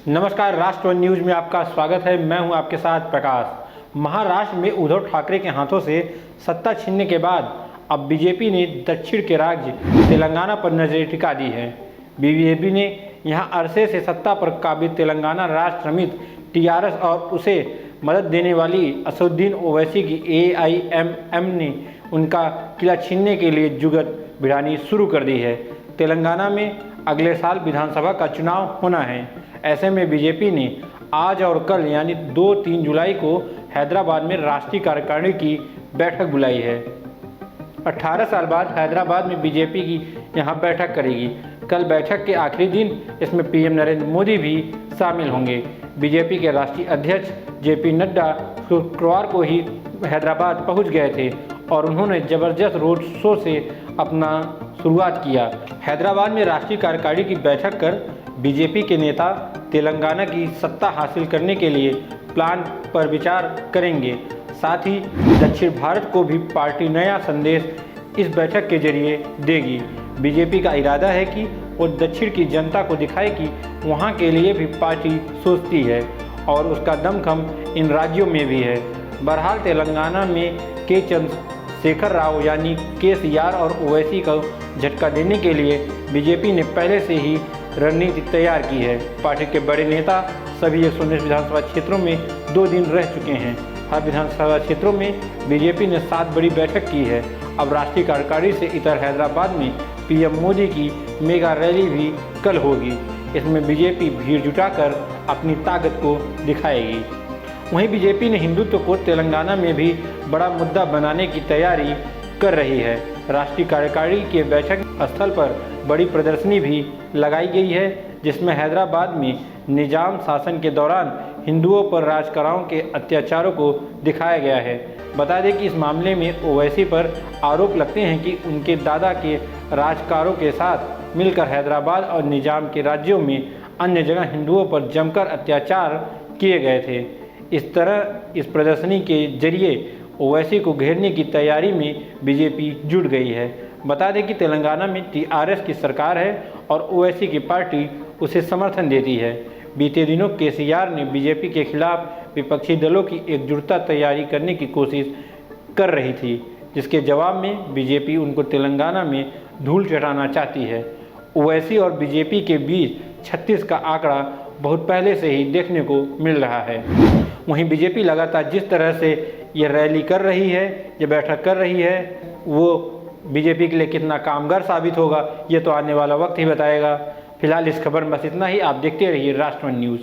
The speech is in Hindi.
नमस्कार, राष्ट्र न्यूज में आपका स्वागत है। मैं हूं आपके साथ प्रकाश। महाराष्ट्र में उद्धव ठाकरे के हाथों से सत्ता छीनने के बाद अब बीजेपी ने दक्षिण के राज्य तेलंगाना पर नजर टिका दी है। बीजेपी ने यहां अरसे से सत्ता पर काबिज तेलंगाना राष्ट्र समिति टीआरएस और उसे मदद देने वाली असदुद्दीन ओवैसी की एआईएमएम ने उनका किला छीनने के लिए जुगत भिड़ानी शुरू कर दी है। तेलंगाना में अगले साल विधानसभा का चुनाव होना है। ऐसे में बीजेपी ने आज और कल यानी 2-3 जुलाई को हैदराबाद में राष्ट्रीय कार्यकारिणी की बैठक बुलाई है। 18 साल बाद हैदराबाद में बीजेपी की यहां बैठक करेगी। कल बैठक के आखिरी दिन इसमें पीएम नरेंद्र मोदी भी शामिल होंगे। बीजेपी के राष्ट्रीय अध्यक्ष जेपी नड्डा शुक्रवार को ही हैदराबाद पहुंच गए थे और उन्होंने जबरदस्त रोड शो से अपना शुरुआत किया। हैदराबाद में राष्ट्रीय कार्यकारिणी की बैठक कर बीजेपी के नेता तेलंगाना की सत्ता हासिल करने के लिए प्लान पर विचार करेंगे। साथ ही दक्षिण भारत को भी पार्टी नया संदेश इस बैठक के जरिए देगी। बीजेपी का इरादा है कि वो दक्षिण की जनता को दिखाए कि वहाँ के लिए भी पार्टी सोचती है और उसका दमखम इन राज्यों में भी है। बहरहाल तेलंगाना में के चंद्रशेखर राव यानी केसीआर और ओवैसी को झटका देने के लिए बीजेपी ने पहले से ही रणनीति तैयार की है। पार्टी के बड़े नेता सभी 119 विधानसभा क्षेत्रों में 2 दिन रह चुके हैं। हर विधानसभा क्षेत्रों में बीजेपी ने 7 बड़ी बैठक की है। अब राष्ट्रीय कार्यकारिणी से इतर हैदराबाद में पीएम मोदी की मेगा रैली भी कल होगी। इसमें बीजेपी भीड़ जुटाकर अपनी ताकत को दिखाएगी। वहीं बीजेपी ने हिंदुत्व को तेलंगाना में भी बड़ा मुद्दा बनाने की तैयारी कर रही है। राष्ट्रीय कार्यकारिणी के बैठक स्थल पर बड़ी प्रदर्शनी भी लगाई गई है, जिसमें हैदराबाद में निजाम शासन के दौरान हिंदुओं पर राजकराओं के अत्याचारों को दिखाया गया है। बता दें कि इस मामले में ओवैसी पर आरोप लगते हैं कि उनके दादा के राजकारों के साथ मिलकर हैदराबाद और निजाम के राज्यों में अन्य जगह हिंदुओं पर जमकर अत्याचार किए गए थे। इस तरह इस प्रदर्शनी के जरिए ओवैसी को घेरने की तैयारी में बीजेपी जुट गई है। बता दें कि तेलंगाना में टीआरएस की सरकार है और ओवैसी की पार्टी उसे समर्थन देती है। बीते दिनों केसीआर ने बीजेपी के खिलाफ विपक्षी दलों की एकजुटता तैयारी करने की कोशिश कर रही थी, जिसके जवाब में बीजेपी उनको तेलंगाना में धूल चटाना चाहती है। ओवैसी और बीजेपी के बीच 36 का आंकड़ा बहुत पहले से ही देखने को मिल रहा है। वहीं बीजेपी लगातार जिस तरह से ये रैली कर रही है, ये बैठक कर रही है, वो बीजेपी के लिए कितना कामगार साबित होगा, ये तो आने वाला वक्त ही बताएगा। फिलहाल इस खबर में बस इतना ही। आप देखते रहिए राष्ट्र न्यूज़।